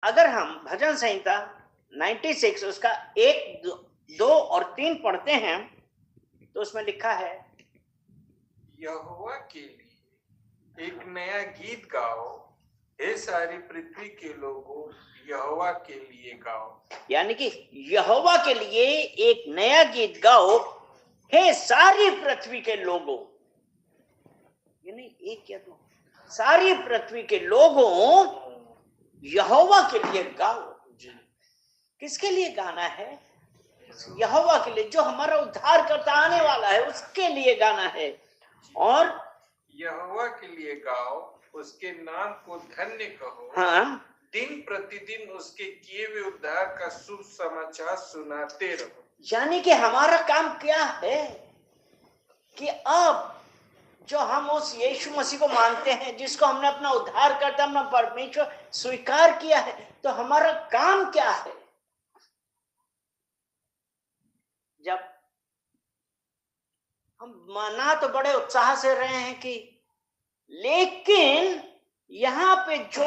अगर हम भजन संहिता 96 उसका 1, 2 और 3 पढ़ते हैं तो उसमें लिखा है, यहोवा के लिए एक नया गीत गाओ, हे सारी पृथ्वी के लोगों, यहोवा के लिए गाओ। यानी कि यहोवा के लिए एक नया गीत गाओ, हे सारी पृथ्वी के लोगों। यानी एक या दो, सारी पृथ्वी के लोगों यहोवा के लिए गाओ। किसके लिए गाना है? यहोवा के लिए, जो हमारा उद्धार करता आने वाला है, उसके लिए गाना है। और यहोवा के लिए गाओ, उसके नाम को धन्य कहो। हाँ, दिन प्रतिदिन उसके किए हुए उद्धार का शुभ समाचार सुनाते रहो। यानी कि हमारा काम क्या है कि अब जो हम उस यीशु मसीह को मानते हैं, जिसको हमने अपना उद्धार करता, अपना परमेश्वर स्वीकार किया है, तो हमारा काम क्या है? जब हम माना तो बड़े उत्साह से रहे हैं कि, लेकिन यहां पे जो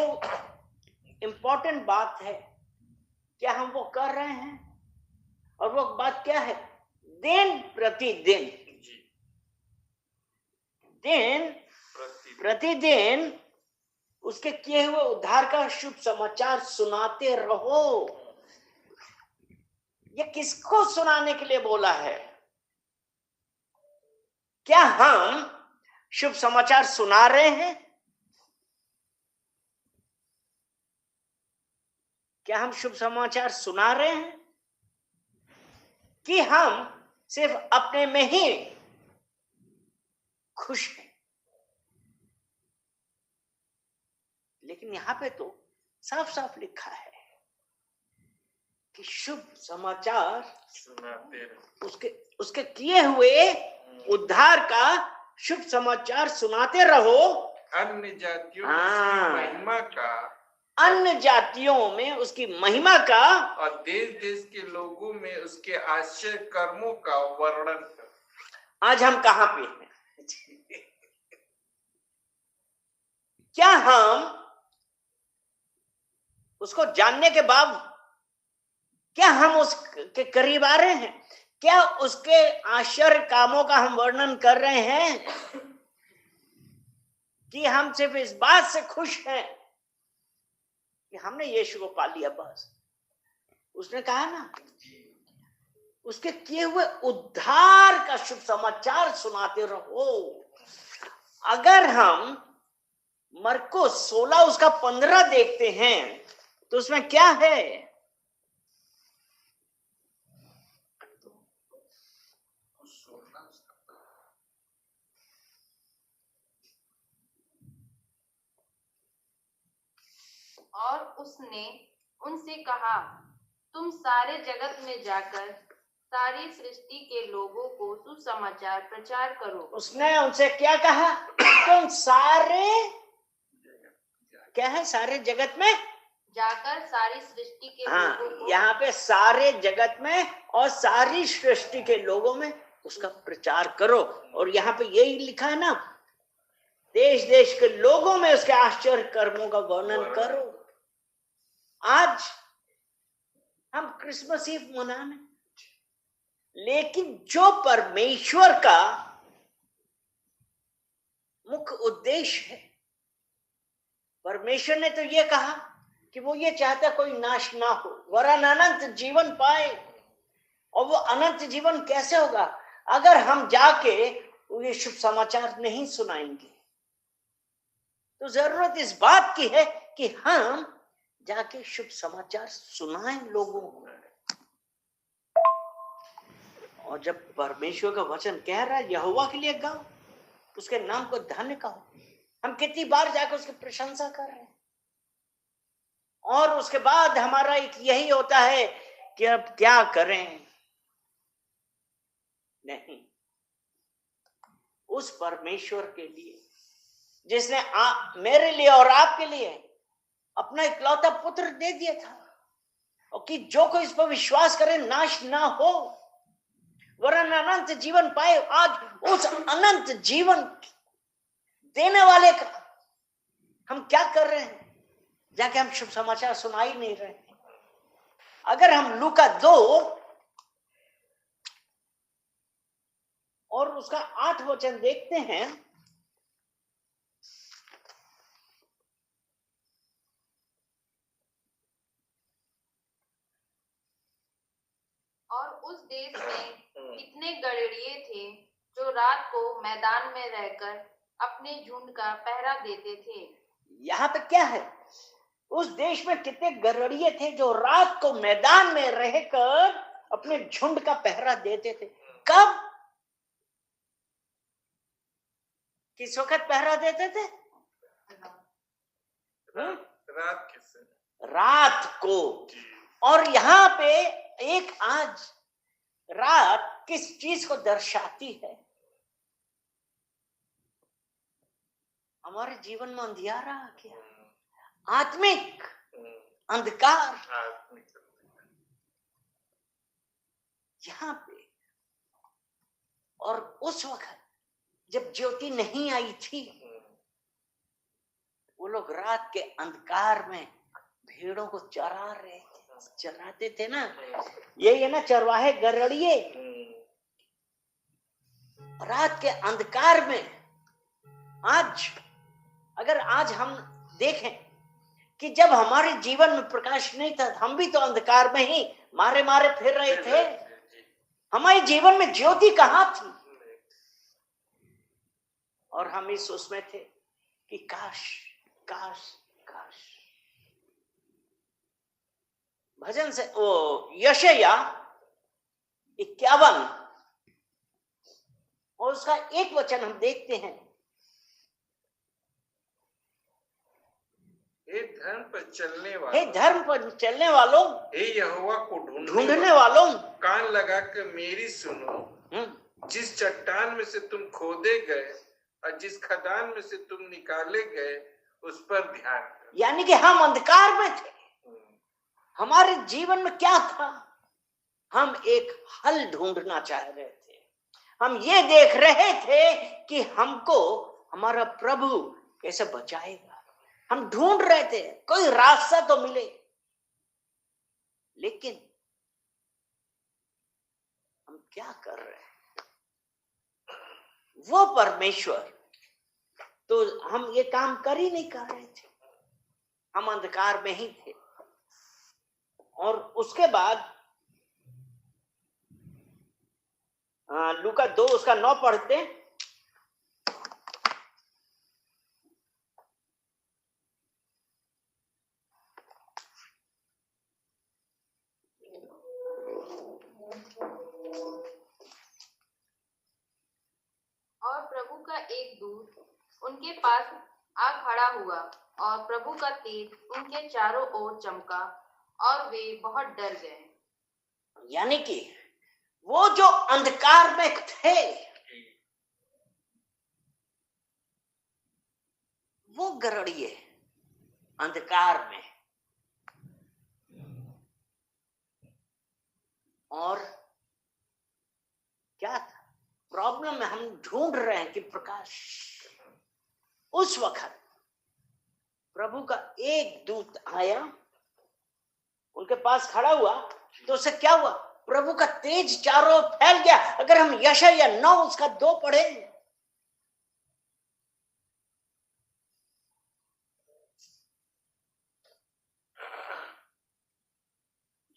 इंपॉर्टेंट बात है, क्या हम वो कर रहे हैं? और वो बात क्या है? दिन प्रतिदिन, दिन प्रतिदिन उसके किए हुए उद्धार का शुभ समाचार सुनाते रहो। ये किसको सुनाने के लिए बोला है? क्या हम शुभ समाचार सुना रहे हैं? क्या हम शुभ समाचार सुना रहे हैं कि हम सिर्फ अपने में ही खुश हैं? लेकिन यहां पे तो साफ साफ लिखा है कि शुभ समाचार सुनाते रहो, उसके किए हुए उद्धार का शुभ समाचार सुनाते रहो। अन्य जातियों में उसकी महिमा का, अन्य जातियों में उसकी महिमा का, और देश देश के लोगों में उसके आश्चर्य कर्मों का वर्णन करो। आज हम कहां पे हैं? क्या हम उसको जानने के बाद, क्या हम उसके करीब आ रहे हैं? क्या उसके आश्चर्य कामों का हम वर्णन कर रहे हैं कि हम सिर्फ इस बात से खुश हैं कि हमने यीशु को पा लिया? बस उसने कहा ना, उसके किए हुए उद्धार का शुभ समाचार सुनाते रहो। अगर हम मरकुस 16 उसका 15 देखते हैं तो उसमें क्या है? और उसने उनसे कहा, तुम सारे जगत में जाकर सारी सृष्टि के लोगों को सुसमाचार प्रचार करो। उसने उनसे क्या कहा? तुम सारे, क्या है? सारे जगत में जाकर सारी सृष्टि के लोगों को, यहाँ पे सारे जगत में और सारी सृष्टि के लोगों में उसका प्रचार करो। और यहाँ पे यही लिखा है ना, देश देश के लोगों में उसके आश्चर्य कर्मों का वर्णन करो। आज हम क्रिसमस ईव मनाने, लेकिन जो परमेश्वर का मुख्य उद्देश्य है, परमेश्वर ने तो ये कहा कि वो ये चाहता कोई नाश ना हो, वरन अनंत जीवन पाए। और वो अनंत जीवन कैसे होगा? अगर हम जाके ये शुभ समाचार नहीं सुनाएंगे। तो जरूरत इस बात की है कि हम जाके शुभ समाचार सुनाएं लोगों को। और जब परमेश्वर का वचन कह रहा है यहोवा के लिए गाओ, उसके नाम को धन्य कहो, हम कितनी बार जाकर उसकी प्रशंसा कर रहे हैं। और उसके बाद हमारा एक यही होता है कि अब क्या करें? नहीं, उस परमेश्वर के लिए जिसने मेरे लिए और आपके लिए अपना इकलौता पुत्र दे दिया था, और कि जो कोई इस पर विश्वास करे नाश ना हो वरन अनंत जीवन पाए। आज उस अनंत जीवन देने वाले का हम क्या कर रहे हैं? जाके हम शुभ समाचार सुना ही नहीं रहे। अगर हम लूका 2 और उसका 8 वचन देखते हैं, और उस देश में कितने गड़ेड़िए थे जो रात को मैदान में रहकर अपने झुंड का पहरा देते थे। यहां तक क्या है, उस देश में कितने गड़ेड़िए थे जो रात को मैदान में रहकर अपने झुंड का पहरा देते थे। कब, किस वक्त पहरा देते थे? रात को। और यहाँ पे एक आज रात किस चीज को दर्शाती है? हमारे जीवन में अंधियारा आ गया, आत्मिक अंधकार यहाँ पे। और उस वक्त जब ज्योति नहीं आई थी, वो लोग रात के अंधकार में भेड़ों को चराते थे ना। यही है ना, चरवाहे गड़ेड़िए। रात के अंधकार में आज, अगर आज हम देखें कि जब हमारे जीवन में प्रकाश नहीं था, हम भी तो अंधकार में ही मारे फिर रहे थे। हमारे जीवन में ज्योति कहाँ थी? और हम इस उसमें थे कि काश काश काश। भजन से वो यशायाह 51 और उसका 1 वचन हम देखते हैं। हे धर्म पर चलने वालों, हे यहोवा को ढूंढने वालों, कान लगा कर मेरी सुनो। जिस चट्टान में से तुम खोदे गए और जिस खदान में से तुम निकाले गए, उस पर ध्यान करो। यानी कि हम अंधकार में थे। हमारे जीवन में क्या था? हम एक हल ढूंढना चाह रहे थे। हम ये देख रहे थे कि हमको हमारा प्रभु कैसे बचाएगा। हम ढूंढ रहे थे कोई रास्ता तो मिले, लेकिन हम क्या कर रहे हैं? वो परमेश्वर तो हम ये काम कर ही नहीं कर रहे थे, हम अंधकार में ही थे। और उसके बाद लूका 2 उसका 9 पढ़ते हैं। और प्रभु का एक दूत उनके पास आ खड़ा हुआ और प्रभु का तेज उनके चारों ओर चमका और वे बहुत डर गए। यानी कि वो जो अंधकार में थे, वो गड़ेड़िए अंधकार में, और क्या था प्रॉब्लम में? हम ढूंढ रहे हैं कि प्रकाश। उस वक्त प्रभु का एक दूत आया, उनके पास खड़ा हुआ, तो उससे क्या हुआ? प्रभु का तेज चारों ओर फैल गया। अगर हम यशायाह 9 उसका 2 पढ़े,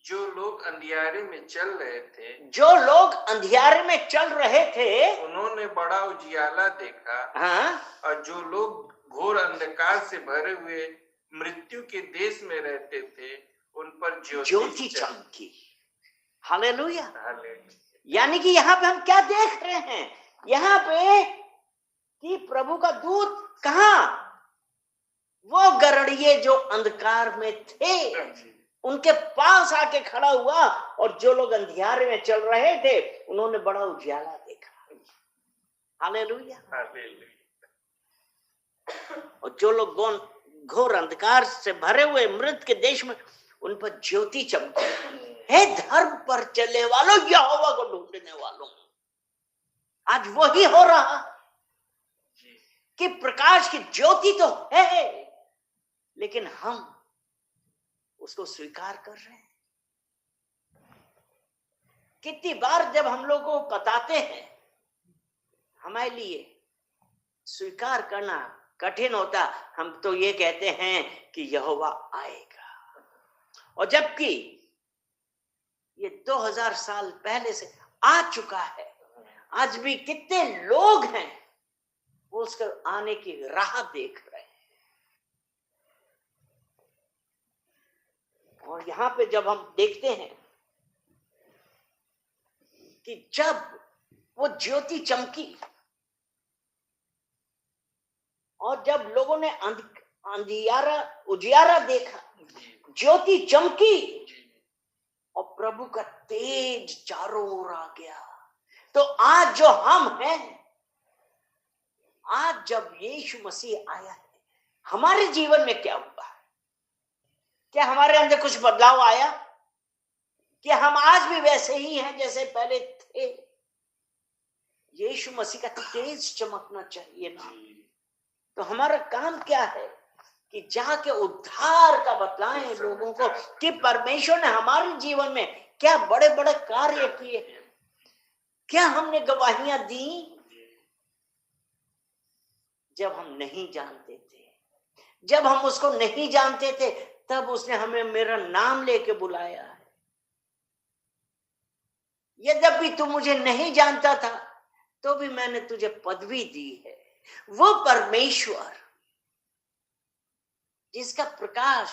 जो लोग अंधियारे में चल रहे थे, उन्होंने बड़ा उजियाला देखा। हाँ? और जो लोग घोर अंधकार से भरे हुए मृत्यु के देश में रहते थे, उन पर ज्योति चमकी। हालेलुया। यानी कि यहाँ पे हम क्या देख रहे हैं? यहाँ पे कि प्रभु का दूत कहाँ? वो गड़ेड़िए जो अंधकार में थे, उनके पास आके खड़ा हुआ। और जो लोग अंधियारे में चल रहे थे, उन्होंने बड़ा उजियाला देखा। हालेलुया। और जो लोग घोर अंधकार से भरे हुए मृत के देश में, उन पर ज्योति चमके। हे धर्म पर चलने वालों, यहोवा को ढूंढने वालों, आज वही हो रहा कि प्रकाश की ज्योति तो है, लेकिन हम उसको स्वीकार कर रहे हैं? कितनी बार जब हम लोग को बताते हैं, हमारे लिए स्वीकार करना कठिन होता। हम तो ये कहते हैं कि यहोवा आएगा, और जबकि ये 2000 साल पहले से आ चुका है। आज भी कितने लोग हैं वो उसके आने की राह देख रहे हैं। और यहां पे जब हम देखते हैं कि जब वो ज्योति चमकी और जब लोगों ने अंधियारा उजियारा देखा, ज्योति चमकी और प्रभु का तेज चारों ओर आ गया, तो आज जो हम हैं, आज जब यीशु मसीह आया है, हमारे जीवन में क्या हुआ? क्या हमारे अंदर कुछ बदलाव आया? क्या हम आज भी वैसे ही हैं जैसे पहले थे? यीशु मसीह का तेज चमकना चाहिए ना। तो हमारा काम क्या है कि जाके उद्धार का बतलाएं लोगों को कि परमेश्वर ने हमारे जीवन में क्या बड़े बड़े कार्य किए, क्या हमने गवाहियां दी। जब हम नहीं जानते थे, जब हम उसको नहीं जानते थे, तब उसने हमें मेरा नाम लेके बुलाया है। यद्यपि तू मुझे नहीं जानता था, तो भी मैंने तुझे पदवी दी है। वो परमेश्वर जिसका प्रकाश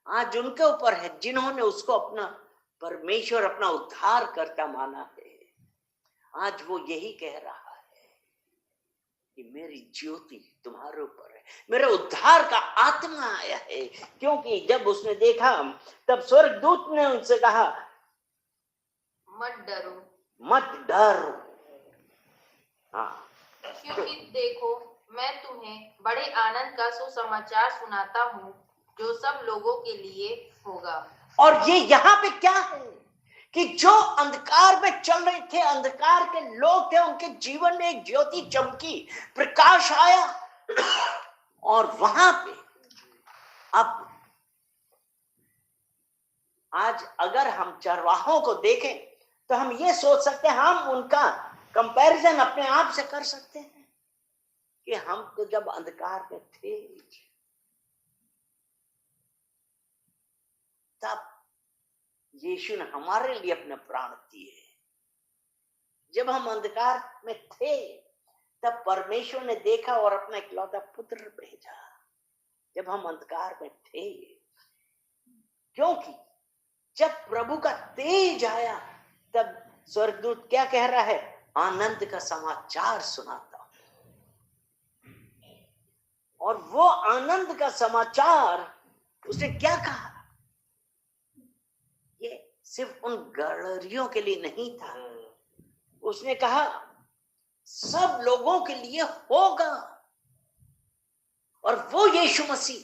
आज उनके ऊपर है, जिन्होंने उसको अपना परमेश्वर, अपना उद्धार करता माना है, आज वो यही कह रहा है कि मेरी ज्योति तुम्हारे ऊपर है, मेरे उद्धार का आत्मा आया है। क्योंकि जब उसने देखा, तब स्वर्गदूत ने उनसे कहा, मत डरो, मत डरो। हाँ, क्योंकि देखो मैं तुम्हें बड़े आनंद का सुसमाचार सुनाता हूँ जो सब लोगों के लिए होगा। और ये यहाँ पे क्या है कि जो अंधकार में चल रहे थे, अंधकार के लोग थे, उनके जीवन में एक ज्योति चमकी, प्रकाश आया। और वहां पे अब आज अगर हम चरवाहों को देखें तो हम ये सोच सकते हैं, हम उनका कंपैरिजन अपने आप से कर सकते हैं कि हम तो जब अंधकार में थे तब यीशु ने हमारे लिए अपने प्राण दिए। जब हम अंधकार में थे तब परमेश्वर ने देखा और अपना इकलौता पुत्र भेजा। जब हम अंधकार में थे, क्योंकि जब प्रभु का तेज आया तब स्वर्गदूत क्या कह रहा है? आनंद का समाचार सुनाता हूं। और वो आनंद का समाचार उसने क्या कहा? ये सिर्फ उन गड़रियों के लिए नहीं था, उसने कहा सब लोगों के लिए होगा। और वो यीशु मसीह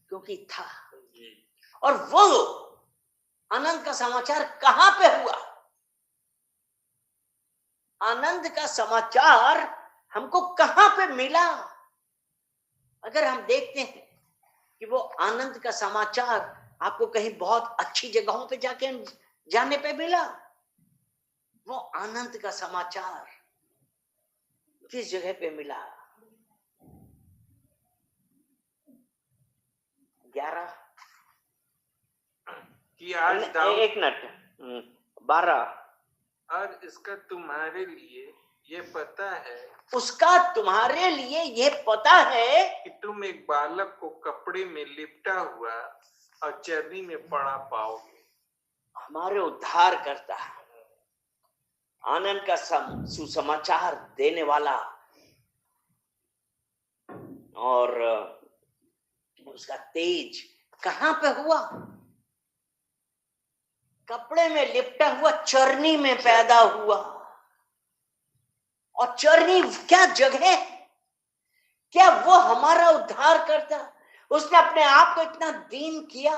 क्योंकि था, और वो आनंद का समाचार कहां पे हुआ? आनंद का समाचार हमको कहां पे मिला? अगर हम देखते हैं कि वो आनंद का समाचार आपको कहीं बहुत अच्छी जगहों पे जाके जाने पे मिला, वो आनंद का समाचार किस जगह पे मिला? 11 कि आज दाऊद, एक मिनट, 12, और इसका तुम्हारे लिए ये पता है, उसका तुम्हारे लिए ये पता है कि तुम एक बालक को कपड़े में लिपटा हुआ और चर्नी में पड़ा पाओगे। हमारे उद्धार करता, आनंद का सुसमाचार देने वाला, और उसका तेज कहां पे हुआ? कपड़े में लिपटा हुआ चरनी में पैदा हुआ। और चरनी क्या जगह है? क्या वो हमारा उद्धार करता? उसने अपने आप को इतना दीन किया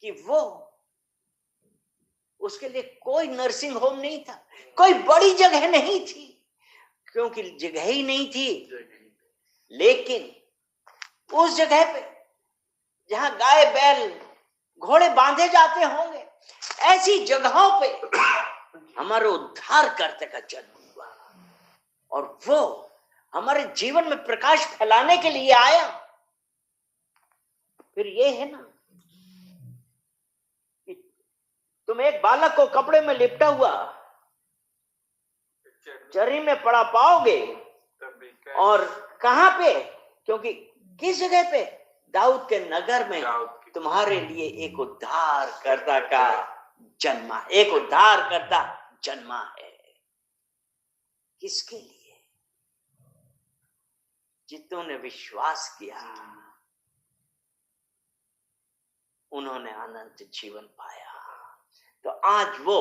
कि वो, उसके लिए कोई नर्सिंग होम नहीं था, कोई बड़ी जगह नहीं थी, क्योंकि जगह ही नहीं थी। लेकिन उस जगह पे जहां गाय बैल घोड़े बांधे जाते होंगे, ऐसी जगहों पे हमारे उद्धार करते का जन्म हुआ और वो हमारे जीवन में प्रकाश फैलाने के लिए आया। फिर ये है ना कि तुम एक बालक को कपड़े में लिपटा हुआ चरी में पड़ा पाओगे, और कहां पे, क्योंकि किस जगह पे, दाऊद के नगर में तुम्हारे लिए एक उद्धारकर्ता का जन्मा, एक उद्धारकर्ता जन्मा है। किसके लिए? जितनों ने विश्वास किया उन्होंने अनंत जीवन पाया। तो आज वो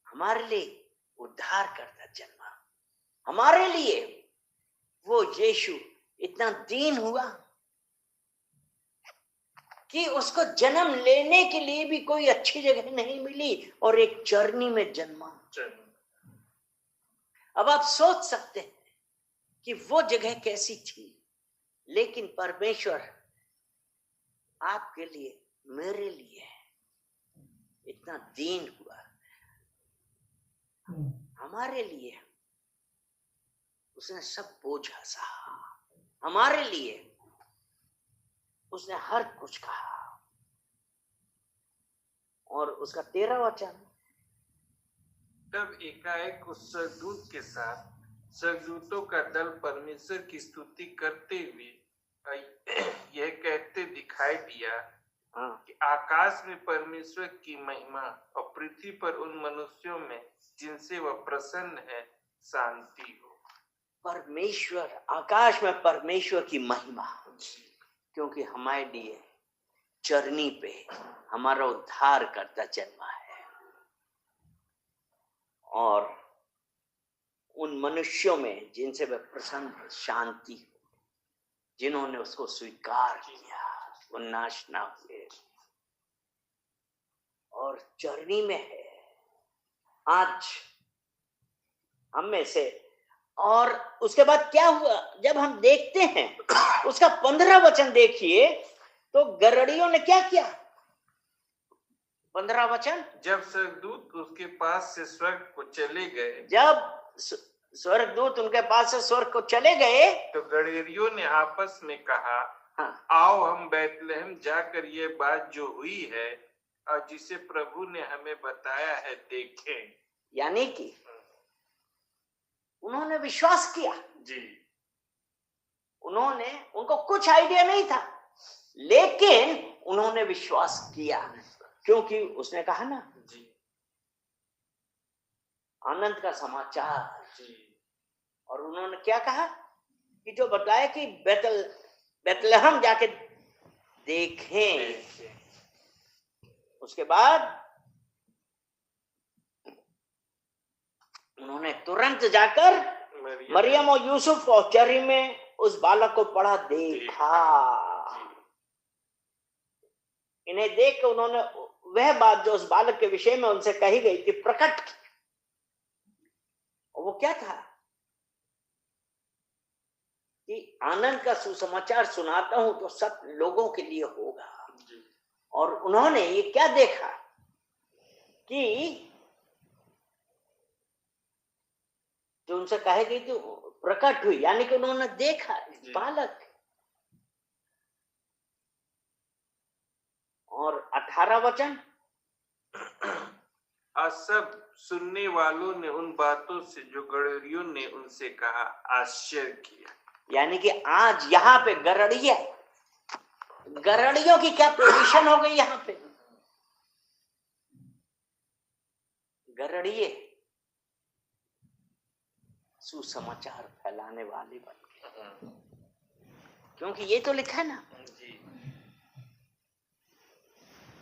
हमारे लिए उद्धारकर्ता जन्मा। हमारे लिए वो यीशु इतना दीन हुआ कि उसको जन्म लेने के लिए भी कोई अच्छी जगह नहीं मिली और एक चरनी में जन्मा। अब आप सोच सकते हैं कि वो जगह कैसी थी, लेकिन परमेश्वर आपके लिए, मेरे लिए इतना दीन हुआ। हमारे लिए उसने सब बोझ सहा, हमारे लिए उसने हर कुछ कहा। और उसका 13 वचन, तब एकाएक उस स्वर्गदूत के साथ स्वर्गदूतों का दल परमेश्वर की स्तुति करते हुए यह कहते दिखाई दिया कि आकाश में परमेश्वर की महिमा और पृथ्वी पर उन मनुष्यों में जिनसे वह प्रसन्न है शांति हो। परमेश्वर, आकाश में परमेश्वर की महिमा, क्योंकि हमारे लिए चरनी पे हमारा उद्धार करता जन्मा है। और उन मनुष्यों में जिनसे वह प्रसन्न शांति, जिन्होंने उसको स्वीकार किया, वो नाश ना हुए और चरनी में है आज हम में से। और उसके बाद क्या हुआ जब हम देखते हैं, उसका 15 वचन देखिए, तो गरड़ियों ने क्या किया? 15 वचन, जब स्वर्गदूत उसके पास से स्वर्ग को चले गए, जब स्वर्गदूत उनके पास से स्वर्ग को चले गए, तो गड़ेरियों ने आपस में कहा, हाँ, आओ हम बैतलहम जाकर ये बात जो हुई है और जिसे प्रभु ने हमें बताया है देखें। यानी कि उन्होंने विश्वास किया जी। उनको कुछ आइडिया नहीं था, लेकिन उन्होंने विश्वास किया, क्योंकि उसने कहा ना जी, आनंद का समाचार जी। और उन्होंने क्या कहा कि जो बताया कि बैतलहम जाके देखें। उसके बाद उन्होंने तुरंत जाकर मरियम और यूसुफ और चर्री में उस बालक को पड़ा देखा। इन्हें देख के उन्होंने वह बात जो उस बालक के विषय में उनसे कही गई थी प्रकट की। और वो क्या था कि आनंद का सुसमाचार सुनाता हूं तो सब लोगों के लिए होगा। और उन्होंने ये क्या देखा कि जो उनसे कही गई थी प्रकट हुई, यानी कि उन्होंने देखा बालक। और 18 वचन, और सब सुनने वालों ने उन बातों से जो गड़ेरियों ने उनसे कहा आश्चर्य किया। यानी कि आज यहाँ पे गरड़ियों की क्या पोजीशन हो गई यहाँ पे? गरड़िए सुसमाचार फैलाने वाले बन गए, क्योंकि ये तो लिखा है ना,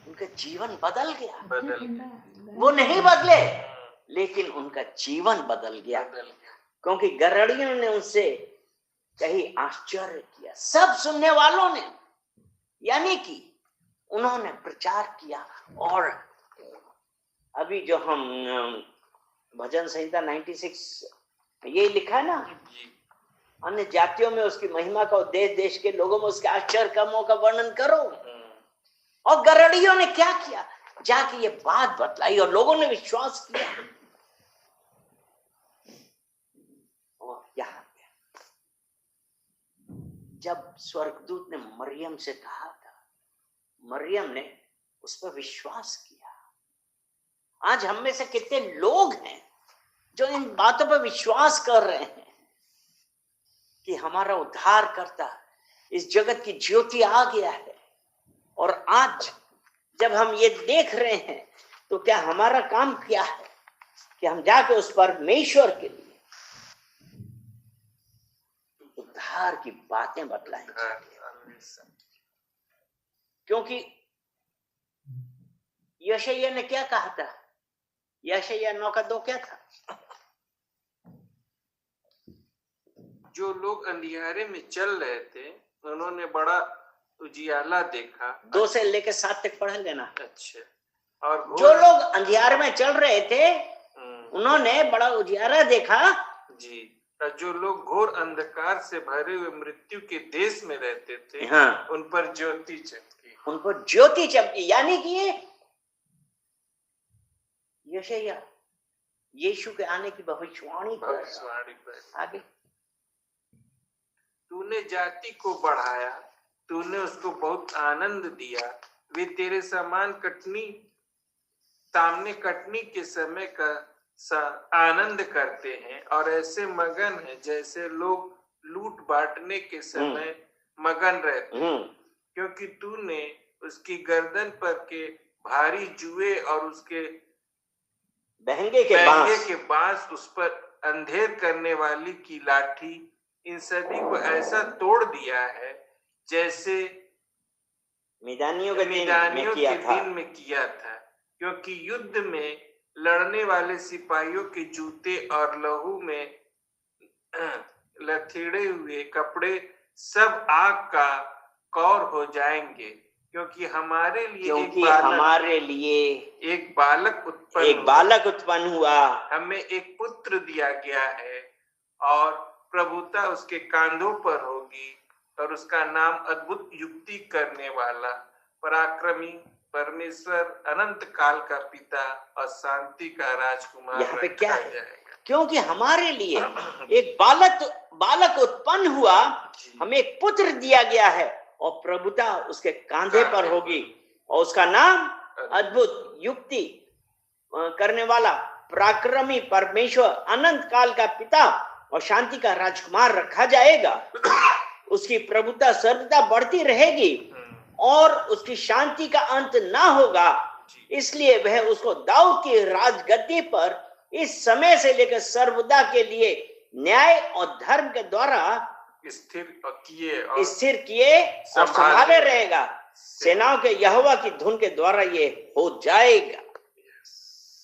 उनका जीवन बदल गया। वो नहीं बदले, लेकिन उनका जीवन बदल गया, क्योंकि गरड़ियों ने उनसे कहीं आश्चर्य किया। सब सुनने वालों ने, यानी कि उन्होंने प्रचार किया। और अभी जो हम भजन संहिता 96 ये लिखा है ना अन्य जातियों में उसकी महिमा का, देश देश के लोगों में उसके आश्चर्य कर्मों का वर्णन करो। और गरड़ियों ने क्या किया, जाके ये बात बतलाई और लोगों ने विश्वास किया। और यहाँ जब स्वर्गदूत ने मरियम से कहा था, मरियम ने उस पर विश्वास किया। आज हम में से कितने लोग हैं जो इन बातों पर विश्वास कर रहे हैं कि हमारा उद्धार करता इस जगत की ज्योति आ गया है। और आज जब हम ये देख रहे हैं तो क्या हमारा काम क्या है कि हम जाके उस परमेश्वर के लिए उद्धार की बातें बतलाएंगे। क्योंकि यशायाह ने क्या कहा था, यशायाह 9:2 क्या था? जो लोग अंधियारे में चल रहे थे उन्होंने बड़ा उजियाला देखा। 2 से लेकर 7 तक पढ़ लेना। अच्छा। और जो लोग अंधियारे में चल रहे थे उन्होंने बड़ा उजियारा देखा जी। जो लोग घोर अंधकार से भरे हुए मृत्यु के देश में रहते थे, हाँ, उन पर ज्योति चमकी। उन पर ज्योति चमकी। यानी कि यशायाह यीशु के आने की भविष्यवाणी कर आगे। तूने जाति को बढ़ाया, तूने उसको बहुत आनंद दिया। वे तेरे सामने कटनी के समय का आनंद करते हैं और ऐसे मगन है जैसे लोग लूट बांटने के समय मगन रहते हैं। क्योंकि तूने उसकी गर्दन पर के भारी जुए और उसके बहंगे के बांस, उस पर अंधेर करने वाली की लाठी, इन सभी को ऐसा तोड़ दिया है जैसे मिदानियों के दिन में किया था। क्योंकि युद्ध में लड़ने वाले सिपाहियों के जूते और लहू में लथेड़े हुए कपड़े सब आग का कौर हो जाएंगे। क्योंकि हमारे लिए एक बालक उत्पन्न हुआ, हमें एक पुत्र दिया गया है और प्रभुता उसके कांधों पर होगी और उसका नाम अद्भुत युक्ति करने वाला, पराक्रमी, परमेश्वर, अनंत काल का पिता और शांति का राजकुमार। यहाँ पे क्या है? क्योंकि हमारे लिए एक बालक उत्पन्न हुआ, हमें एक पुत्र दिया गया है और प्रभुता उसके कांधे पर होगी और उसका नाम अद्भुत युक्ति करने वाला, पराक्रमी, परमेश्वर, अनंत काल का पिता और शांति का राजकुमार रखा जाएगा। उसकी प्रभुता सर्वदा बढ़ती रहेगी और उसकी शांति का अंत ना होगा। इसलिए वह उसको दाऊद की राजगद्दी पर इस समय से लेकर सर्वदा के लिए न्याय और धर्म के द्वारा स्थिर किए और संभाले रहेगा। सेनाओं के यहोवा की धुन के द्वारा ये हो जाएगा।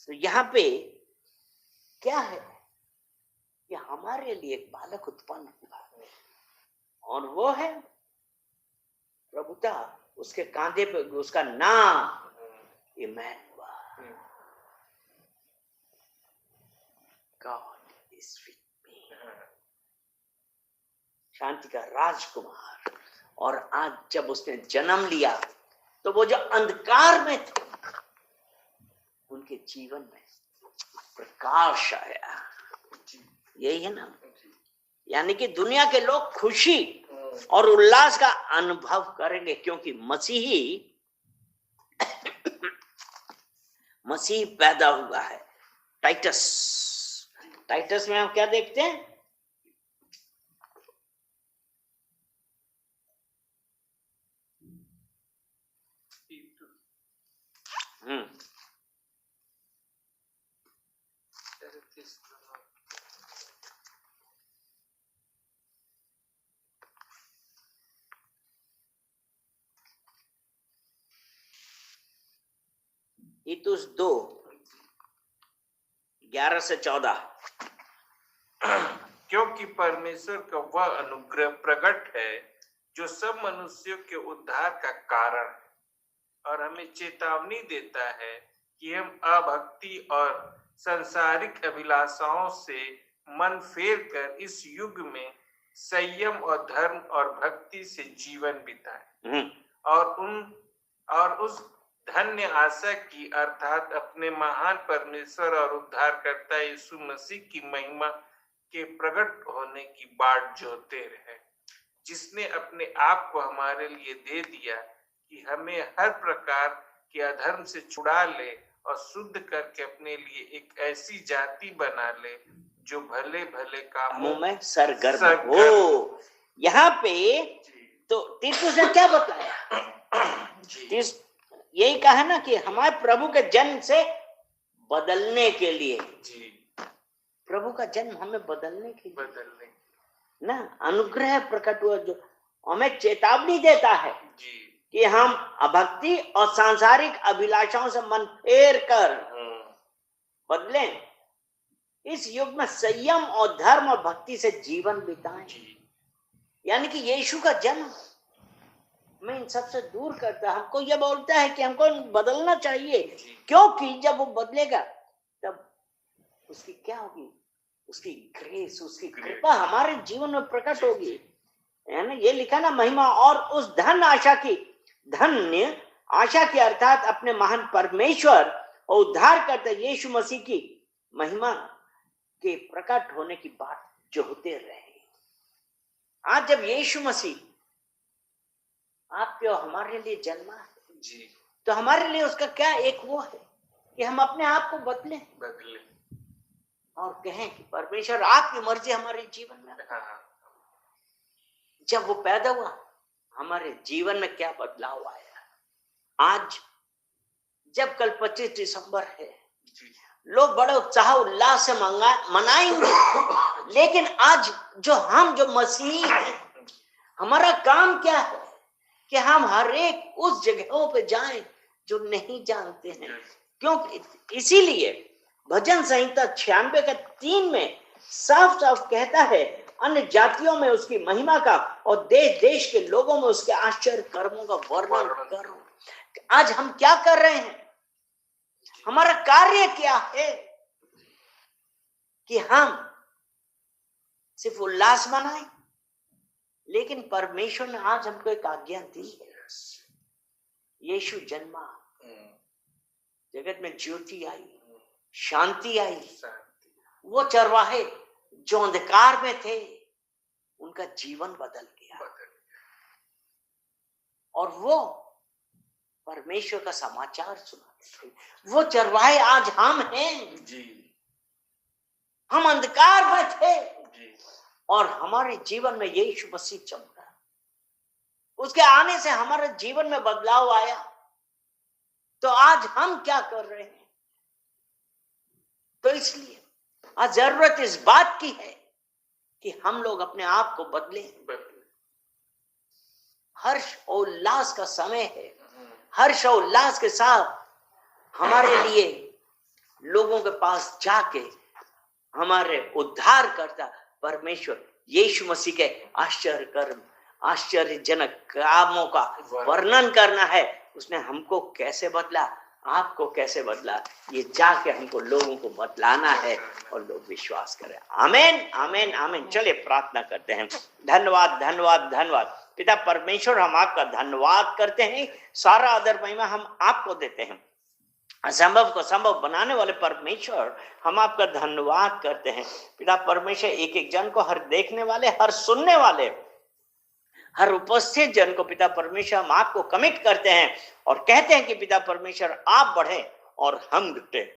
तो यहाँ पे क्या है कि हमारे लिए एक बालक उत्पन्न हुआ और वो है प्रभुता, उसके कांधे पे उसका नाम Emmanuel, God is with me, शांति का राजकुमार। और आज जब उसने जन्म लिया तो वो जो अंधकार में थे उनके जीवन में प्रकाश आया। यही है ना, यानी कि दुनिया के लोग खुशी और उल्लास का अनुभव करेंगे क्योंकि मसीह पैदा हुआ है। टाइटस में हम क्या देखते हैं? तीतुस 2:11-14। क्योंकि परमेश्वर का वह अनुग्रह प्रकट है जो सब मनुष्यों के उद्धार का कारण है और हमें चेतावनी देता है कि हम अभक्ति और सांसारिक अभिलाषाओं से मन फेर कर इस युग में संयम और धर्म और भक्ति से जीवन बिताएं हम्म, और उस धन्य आशा की अर्थात अपने महान परमेश्वर और उद्धारकर्ता यीशु मसीह की महिमा के प्रकट होने की बाट जोते रहे, जिसने अपने आप को हमारे लिए दे दिया कि हमें हर प्रकार के अधर्म से छुड़ा ले और शुद्ध करके अपने लिए एक ऐसी जाति बना ले जो भले भले कामों में सरगर्म हो। यहाँ पे तो तीतुस ने क्या बताया? यही कहा ना कि हमारे प्रभु के जन्म से बदलने के लिए, प्रभु का जन्म हमें बदलने के लिए ना अनुग्रह प्रकट हुआ, जो हमें चेतावनी देता है कि हम अभक्ति और सांसारिक अभिलाषाओं से मन फेर कर बदलें, इस युग में संयम और धर्म और भक्ति से जीवन बिताएं। यानी कि यीशु का जन्म मैं इन सबसे दूर करता, हमको यह बोलता है कि हमको बदलना चाहिए, क्योंकि जब वो बदलेगा तब उसकी क्या होगी? उसकी ग्रेस, उसकी कृपा हमारे जीवन में प्रकट होगी, है ना? ये लिखा ना, महिमा और उस धन्य आशा की अर्थात अपने महान परमेश्वर और उद्धार करते यीशु मसीह की महिमा के प्रकट होने की बात जो होते रहे। आज जब यीशु मसीह आपके और हमारे लिए जन्मा है, तो हमारे लिए उसका क्या एक वो है कि हम अपने आप को बदलें और कहें कि परमेश्वर आपकी मर्जी हमारे जीवन में। जब वो पैदा हुआ हमारे जीवन में क्या बदलाव आया? आज जब कल 25 दिसंबर है, लोग बड़े उत्साह उल्लास से मनाएंगे, लेकिन आज जो मसीही हैं, हमारा काम क्या है कि हम हर एक उस जगहों पे जाएं जो नहीं जानते हैं। क्योंकि इसीलिए भजन संहिता 96 का 3 में साफ साफ कहता है, अन्य जातियों में उसकी महिमा का और देश देश के लोगों में उसके आश्चर्य कर्मों का वर्णन करो। आज हम क्या कर रहे हैं? हमारा कार्य क्या है कि हम सिर्फ उल्लास मनाएं? लेकिन परमेश्वर ने आज हमको एक आज्ञा दी है। यीशु जन्मा, जगत में ज्योति आई, शांति आई। वो चरवाहे जो अंधकार में थे उनका जीवन बदल गया, और वो परमेश्वर का समाचार सुनाते थे। वो चरवाहे आज हम हैं। हम अंधकार में थे और हमारे जीवन में यीशु मसीह चमका, उसके आने से हमारे जीवन में बदलाव आया। तो आज हम क्या कर रहे हैं? तो इसलिए आज जरूरत इस बात की है कि हम लोग अपने आप को बदलें। हर्ष और उल्लास का समय है। हर्ष और उल्लास के साथ हमारे लिए लोगों के पास जाके हमारे उद्धार करता परमेश्वर यीशु मसीह के आश्चर्यजनक कामों का वर्णन करना है। उसने हमको कैसे बदला, आपको कैसे बदला, ये जाके हमको लोगों को बतलाना है और लोग विश्वास करें। आमीन, आमीन, आमीन। चलिए प्रार्थना करते हैं। धन्यवाद, धन्यवाद, धन्यवाद पिता परमेश्वर, हम आपका धन्यवाद करते हैं। सारा आदर महिमा हम आपको देते हैं। असंभव को संभव बनाने वाले परमेश्वर, हम आपका धन्यवाद करते हैं। पिता परमेश्वर, एक एक जन को, हर देखने वाले, हर सुनने वाले, हर उपस्थित जन को पिता परमेश्वर हम आपको कमिट करते हैं और कहते हैं कि पिता परमेश्वर आप बढ़े और हम घटे।